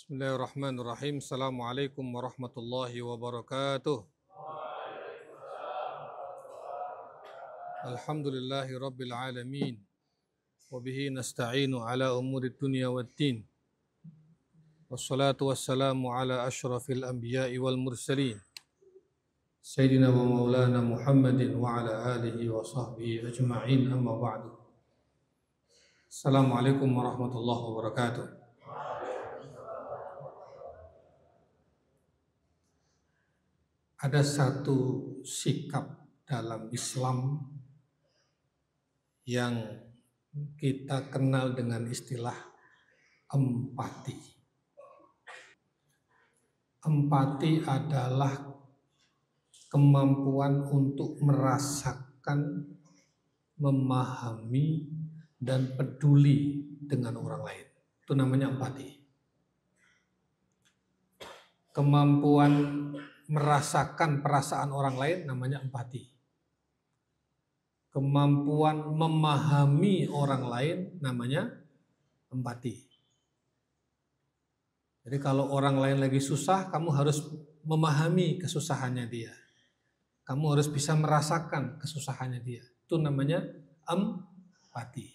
Bismillahirrahmanirrahim. Assalamualaikum warahmatullahi wabarakatuh. Alhamdulillahi rabbil alamin. Wabihi nasta'inu ala umuri dunya waddin. Wassalatu wassalamu ala ashrafil anbiya'i wal mursalin. Sayyidina wa maulana Muhammadin wa ala alihi wa sahbihi ajma'in, amma ba'du. Assalamualaikum warahmatullahi wabarakatuh. Ada satu sikap dalam Islam yang kita kenal dengan istilah empati. Empati adalah kemampuan untuk merasakan, memahami, dan peduli dengan orang lain. Itu namanya empati. Kemampuan merasakan perasaan orang lain namanya empati. Kemampuan memahami orang lain namanya empati. Jadi kalau orang lain lagi susah, kamu harus memahami kesusahannya dia. Kamu harus bisa merasakan kesusahannya dia. Itu namanya empati.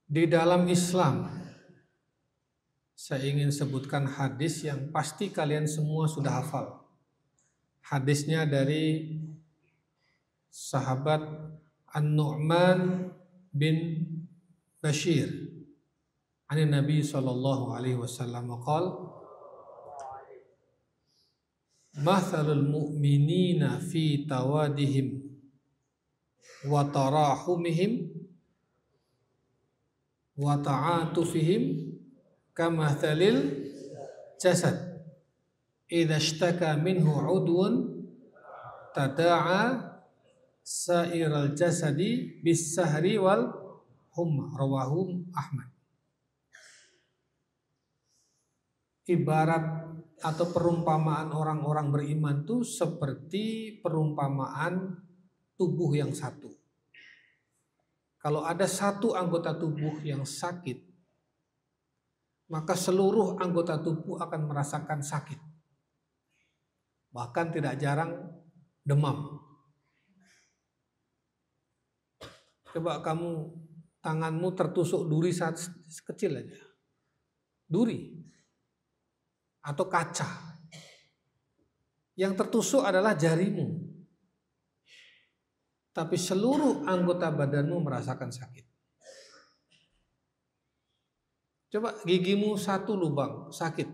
Di dalam Islam, saya ingin sebutkan hadis yang pasti kalian semua sudah hafal. Hadisnya dari sahabat An-Nu'man bin Bashir. Ani Nabi sallallahu alaihi wasallam qala: "Mathalul mu'minina fi tawadihim wa tarahumihim wa ta'atufihim kamathalil jasad idza ishtaka minhu 'udwun tada'a sa'iral jasadi bis-sahri wal humma." Rawahu Ahmad. Ibarat atau perumpamaan orang-orang beriman itu seperti perumpamaan tubuh yang satu. Kalau ada satu anggota tubuh yang sakit, maka seluruh anggota tubuh akan merasakan sakit. Bahkan tidak jarang demam. Coba kamu, tanganmu tertusuk duri saat kecil aja. Duri. Atau kaca. Yang tertusuk adalah jarimu. Tapi seluruh anggota badanmu merasakan sakit. Coba gigimu satu lubang, sakit.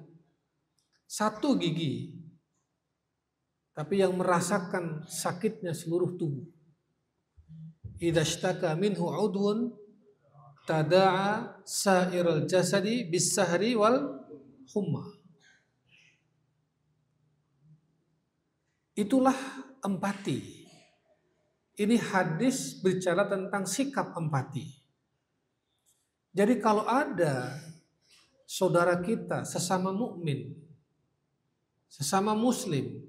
Satu gigi. Tapi yang merasakan sakitnya seluruh tubuh. Idza ishtaka minhu 'udwun tada'a sa'iral jasadi bis-sahri wal humma. Itulah empati. Ini hadis bicara tentang sikap empati. Jadi kalau ada saudara kita, sesama mukmin, sesama muslim,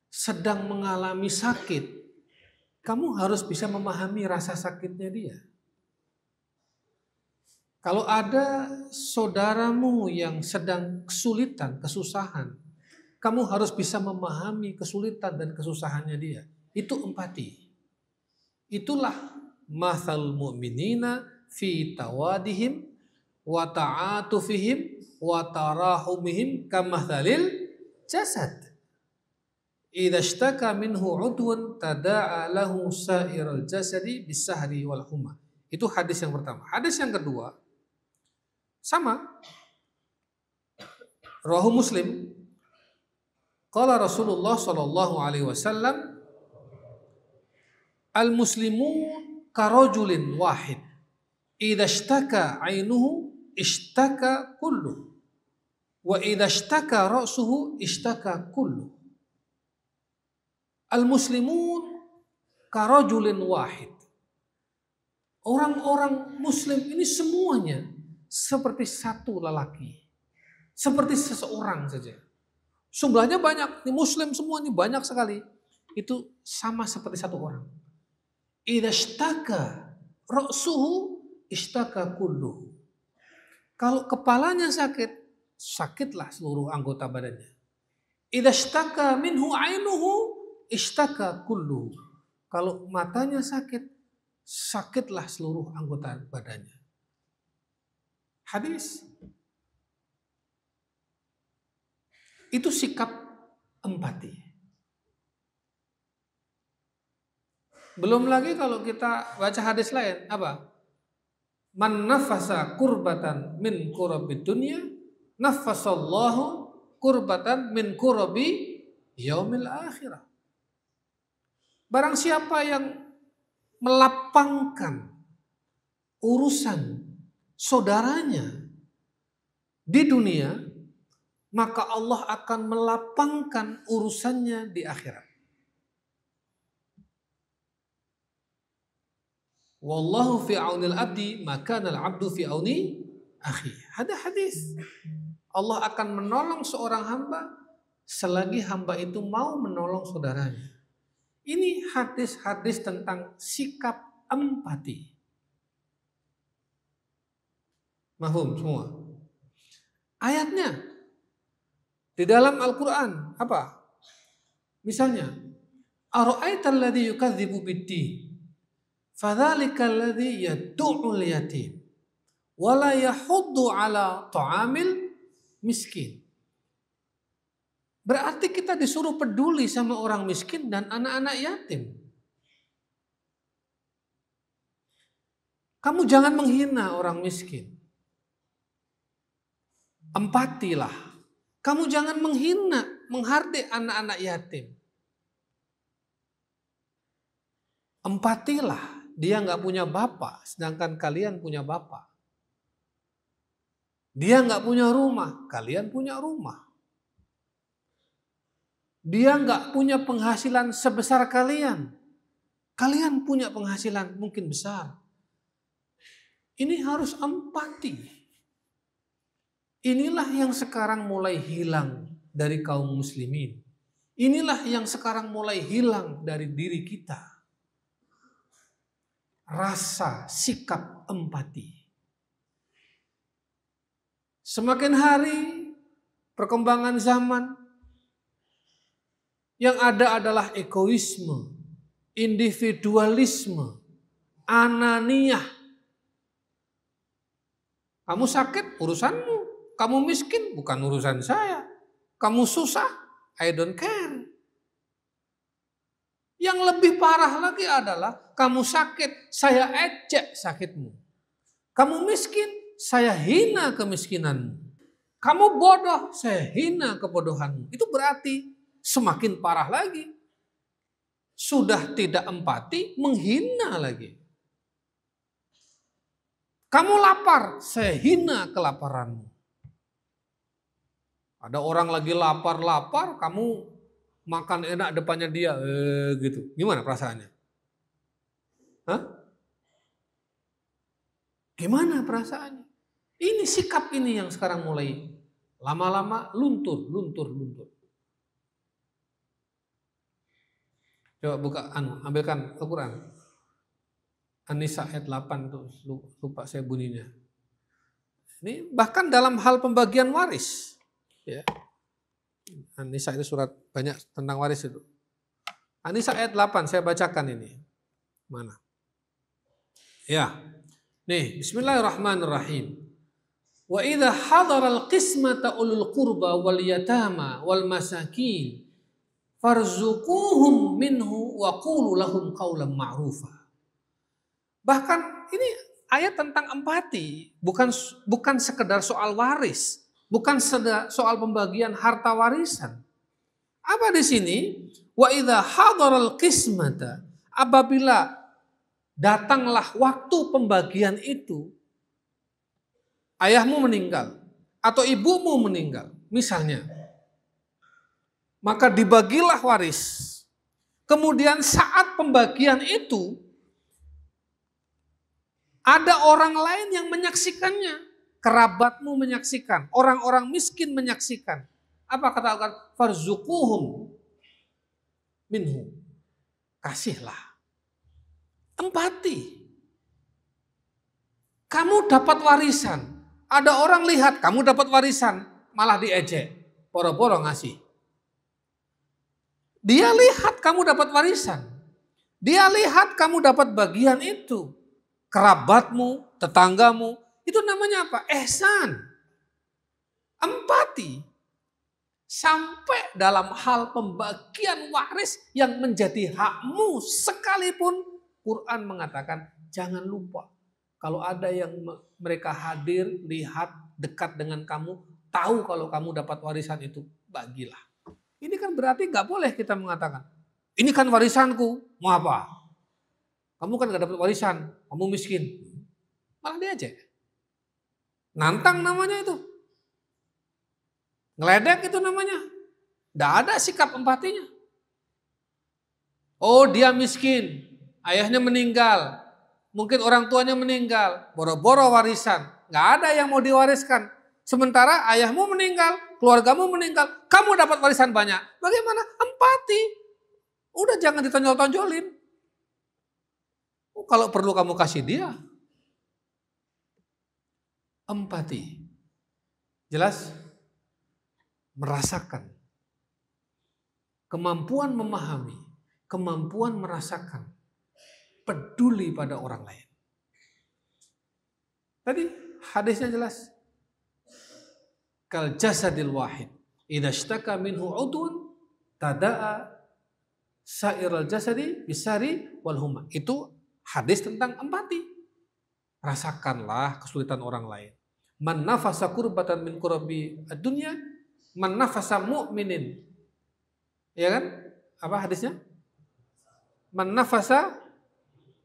sedang mengalami sakit, kamu harus bisa memahami rasa sakitnya dia. Kalau ada saudaramu yang sedang kesulitan, kesusahan, kamu harus bisa memahami kesulitan dan kesusahannya dia. Itu empati. Itulah mathal mu'minina fi tawadihim wa ta'atufihim wa tarahumihim kamathalil jasad idza ishtaka minhu 'udwun tada'a lahu sa'iral jasadi bis-sahri wal humma. Itu hadis yang pertama. Hadis yang kedua sama, rawahu Muslim. Qala Rasulullah sallallahu alaihi wasallam: "Al-muslimun karajulin wahid. Idza ishtaka 'ainuhu ishtaka kullu. Wa idza ishtaka ra'suhu ishtaka kullu." Al-muslimun karajulin wahid. Orang-orang muslim ini semuanya seperti satu lelaki. Seperti seseorang saja. Jumlahnya banyak, ini muslim semua ini banyak sekali. Itu sama seperti satu orang. Idza ishtaka ra'suhu ishtaka kulluhu. Kalau kepalanya sakit, sakitlah seluruh anggota badannya. Idza ishtaka minhu 'ainuhu ishtaka kulluhu. Kalau matanya sakit, sakitlah seluruh anggota badannya. Hadis. Itu sikap empati. Belum lagi kalau kita baca hadis lain, apa? Man nafasa kurbatan min kurabid dunya, nafasallahu kurbatan min kurabi yaumil akhirah. Barang siapa yang melapangkan urusan saudaranya di dunia, maka Allah akan melapangkan urusannya di akhirat. Wallahu fi aunil abdi, maka al abdu fi auni akhi. Ada hadis. Allah akan menolong seorang hamba selagi hamba itu mau menolong saudaranya. Ini hadis-hadis tentang sikap empati. Mahfum semua. Ayatnya di dalam Al-Quran apa? Misalnya, ara'aital ladzi yukadzibu bid-din, fadzalikal ladzi yad'ul yatim wa la yahuddu ala ta'amil miskin. Berarti kita disuruh peduli sama orang miskin dan anak-anak yatim. Kamu jangan menghina orang miskin. Empatilah. Kamu jangan menghina, menghardik anak-anak yatim. Empatilah. Dia nggak punya bapak, sedangkan kalian punya bapak. Dia nggak punya rumah, kalian punya rumah. Dia nggak punya penghasilan sebesar kalian. Kalian punya penghasilan mungkin besar. Ini harus empati. Inilah yang sekarang mulai hilang dari kaum muslimin. Inilah yang sekarang mulai hilang dari diri kita. Rasa, sikap empati. Semakin hari perkembangan zaman, yang ada adalah egoisme, individualisme, ananiah. Kamu sakit, urusanmu. Kamu miskin, bukan urusan saya. Kamu susah, I don't care. Yang lebih parah lagi adalah kamu sakit, saya ejek sakitmu. Kamu miskin, saya hina kemiskinanmu. Kamu bodoh, saya hina kebodohanmu. Itu berarti semakin parah lagi. Sudah tidak empati, menghina lagi. Kamu lapar, saya hina kelaparanmu. Ada orang lagi lapar-lapar, kamu makan enak depannya dia, gitu. Gimana perasaannya? Hah? Gimana perasaannya? Ini sikap ini yang sekarang mulai lama-lama luntur. Coba buka, ambilkan Al-Quran. An-Nisa ayat 8 tuh, lupa saya bunyinya. Ini bahkan dalam hal pembagian waris. Ya. An-Nisa itu surat banyak tentang waris itu. An-Nisa ayat 8 saya bacakan ini. Mana? Ya. Nih, bismillahirrahmanirrahim. Wa idza hadaral qismata ulul qurba wal yatama wal masakin farzuquhum minhu wa qulu lahum qawlan ma'rufa. Bahkan ini ayat tentang empati, bukan sekedar soal waris, bukan soal pembagian harta warisan. Apa di sini? Wa idza hadaral qismata, apabila datanglah waktu pembagian itu, ayahmu meninggal atau ibumu meninggal, misalnya, maka dibagilah waris. Kemudian saat pembagian itu, ada orang lain yang menyaksikannya. Kerabatmu menyaksikan, orang-orang miskin menyaksikan. Apa kata Allah? Farzuquhum minhu. Kasihlah. Empati. Kamu dapat warisan. Ada orang lihat kamu dapat warisan, malah diejek, boro-boro ngasih. Dia lihat kamu dapat warisan. Dia lihat kamu dapat bagian itu. Kerabatmu, tetanggamu, itu namanya apa? Ihsan. Empati. Sampai dalam hal pembagian waris yang menjadi hakmu sekalipun, Quran mengatakan jangan lupa. Kalau ada yang mereka hadir, lihat, dekat dengan kamu, tahu kalau kamu dapat warisan itu, bagilah. Ini kan berarti nggak boleh kita mengatakan, ini kan warisanku, mau apa? Kamu kan nggak dapat warisan, kamu miskin. Malah diajak. Nantang namanya itu. Ngeledek itu namanya. Nggak ada sikap empatinya. Oh dia miskin, ayahnya meninggal, mungkin orang tuanya meninggal, boro-boro warisan. Nggak ada yang mau diwariskan. Sementara ayahmu meninggal, keluargamu meninggal, kamu dapat warisan banyak. Bagaimana? Empati. Udah jangan ditonjol-tonjolin. Kalau perlu kamu kasih dia. Empati. Jelas? Merasakan. Kemampuan memahami. Kemampuan merasakan. Peduli pada orang lain. Tadi hadisnya jelas. Kal jasadil wahid. Idza ishtaka minhu udwun tada'a sa'iral jasadi bisari wal huma. Itu hadis tentang empati. Rasakanlah kesulitan orang lain. Man nafasa kurbatan min kurabi ad-dunya, man nafasa mu'minin. Ya kan? Apa hadisnya? Man nafasa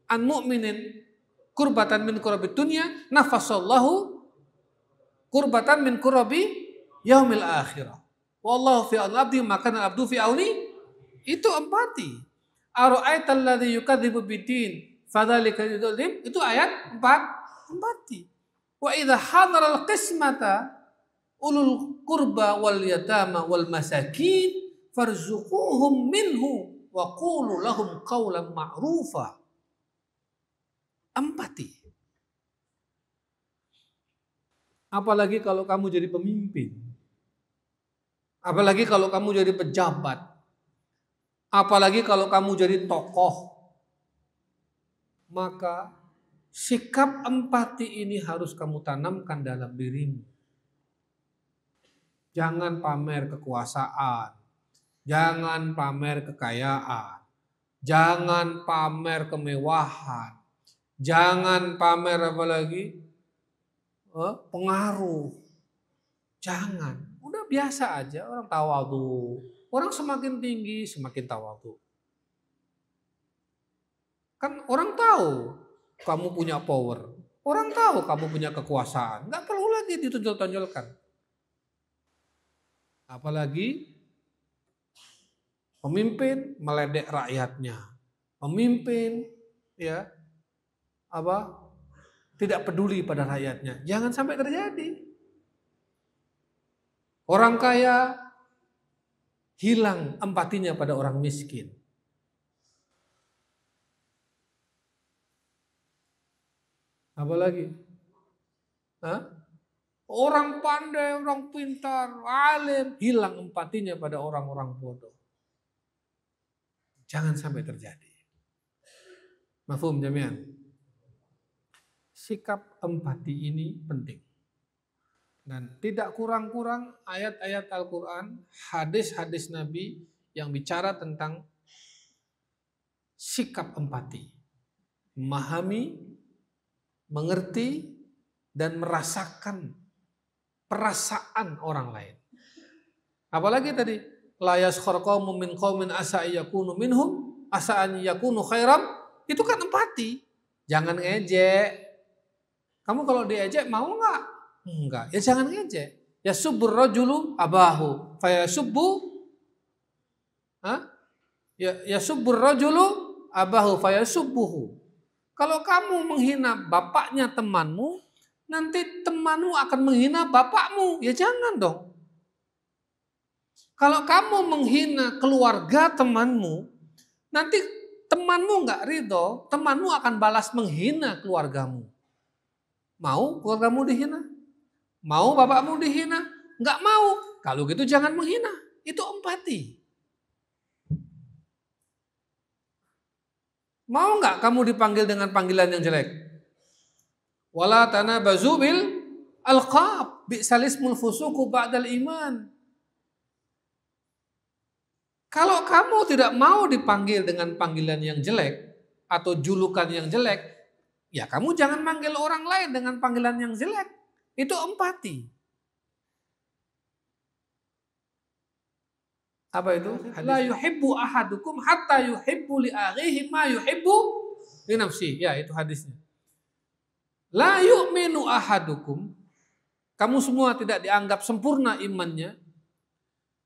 an mu'minin kurbatan min kurabi dunya, nafasallahu kurbatan min kurabi yaumil akhirah. Wallahu fi al-abdi maka al-abdu fi auni. Itu empati. Ara'aital ladzi yukadzibu bid-din fadzalika yudhim. Itu ayat 4. Empati. Wa idza hadara al-qismata ulul qurba wal yatama wal masakin farzuquhum minhu wa qulu lahum qawlan ma'rufa. Empati. Apalagi kalau kamu jadi pemimpin. Apalagi kalau kamu jadi pejabat. Apalagi kalau kamu jadi tokoh. Maka sikap empati ini harus kamu tanamkan dalam dirimu. Jangan pamer kekuasaan. Jangan pamer kekayaan. Jangan pamer kemewahan. Jangan pamer apa lagi? Pengaruh. Jangan. Udah biasa aja orang tawadhu. Orang semakin tinggi semakin tawadhu. Kan orang tahu kamu punya power. Orang tahu kamu punya kekuasaan. Nggak perlu lagi ditonjol-tonjolkan. Apalagi pemimpin meledek rakyatnya. Pemimpin ya tidak peduli pada rakyatnya. Jangan sampai terjadi. Orang kaya hilang empatinya pada orang miskin. Apalagi? Orang pandai, orang pintar, alim, hilang empatinya pada orang-orang bodoh. Jangan sampai terjadi. Mafhum jami'an? Sikap empati ini penting. Dan tidak kurang-kurang ayat-ayat Al-Quran, hadis-hadis Nabi yang bicara tentang sikap empati. Memahami, mengerti, dan merasakan perasaan orang lain. Apalagi tadi, la yaskhar qaumun min qaumin asa yakunu minhum asa an yakunu khairam. Itu kan empati. Jangan ngejek. Kamu kalau diejek mau nggak? Enggak. Ya jangan ngejek. Ya subbur rajulu abahu fa yasubbu ya subbur rajulu abahu fa yasubbuhu. Kalau kamu menghina bapaknya temanmu, nanti temanmu akan menghina bapakmu. Ya jangan dong. Kalau kamu menghina keluarga temanmu, nanti temanmu nggak ridho, temanmu akan balas menghina keluargamu. Mau keluargamu dihina? Mau bapakmu dihina? Enggak mau. Kalau gitu jangan menghina. Itu empati. Mau enggak kamu dipanggil dengan panggilan yang jelek? Wala tanabazu bil alqab, bi'sal ismul fusuqu ba'dal iman. Kalau kamu tidak mau dipanggil dengan panggilan yang jelek atau julukan yang jelek, ya kamu jangan manggil orang lain dengan panggilan yang jelek. Itu empati. Apa itu? La yuhibbu ahadukum hatta yuhibbu li akhihi ma yuhibbu li nafsi. Ya, itu hadisnya. La yu'minu ahadukum, kamu semua tidak dianggap sempurna imannya,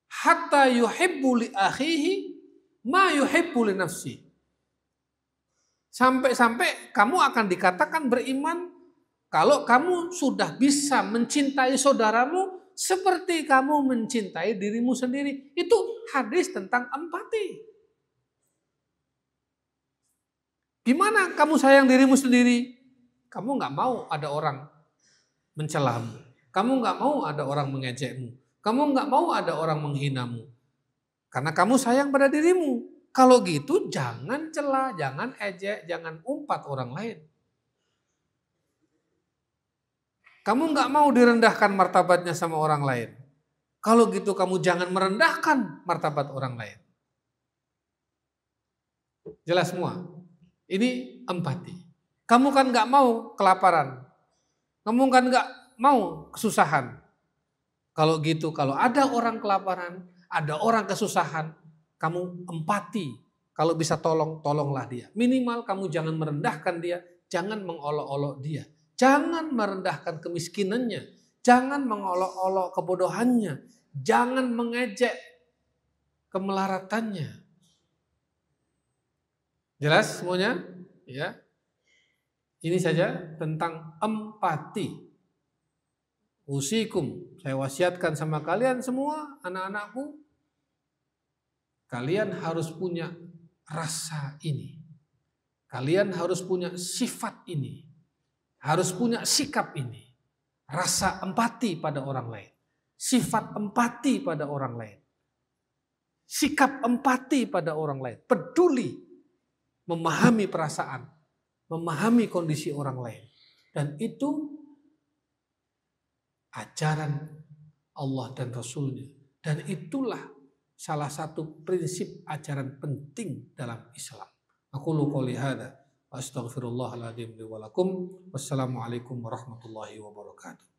hatta yuhibbu li akhihi ma yuhibbu li nafsi. Sampai-sampai kamu akan dikatakan beriman kalau kamu sudah bisa mencintai saudaramu seperti kamu mencintai dirimu sendiri. Itu hadis tentang empati. Gimana kamu sayang dirimu sendiri? Kamu nggak mau ada orang mencelamu. Kamu nggak mau ada orang mengejekmu. Kamu nggak mau ada orang menghinamu. Karena kamu sayang pada dirimu. Kalau gitu jangan cela, jangan ejek, jangan umpat orang lain. Kamu nggak mau direndahkan martabatnya sama orang lain. Kalau gitu kamu jangan merendahkan martabat orang lain. Jelas semua? Ini empati. Kamu kan nggak mau kelaparan. Kamu kan nggak mau kesusahan. Kalau gitu, kalau ada orang kelaparan, ada orang kesusahan, kamu empati. Kalau bisa tolong, tolonglah dia. Minimal kamu jangan merendahkan dia, jangan mengolok-olok dia. Jangan merendahkan kemiskinannya, jangan mengolok-olok kebodohannya, jangan mengejek kemelaratannya. Jelas semuanya? Ya. Ini saja tentang empati. Usikum, saya wasiatkan sama kalian semua, anak-anakku, kalian harus punya rasa ini. Kalian harus punya sifat ini. Harus punya sikap ini. Rasa empati pada orang lain. Sifat empati pada orang lain. Sikap empati pada orang lain. Peduli. Memahami perasaan. Memahami kondisi orang lain. Dan itu ajaran Allah dan Rasulnya. Dan itulah salah satu prinsip ajaran penting dalam Islam. Aqulu qouli hadza. Astaghfirullahaladzim li wa lakum. Wassalamualaikum warahmatullahi wabarakatuh.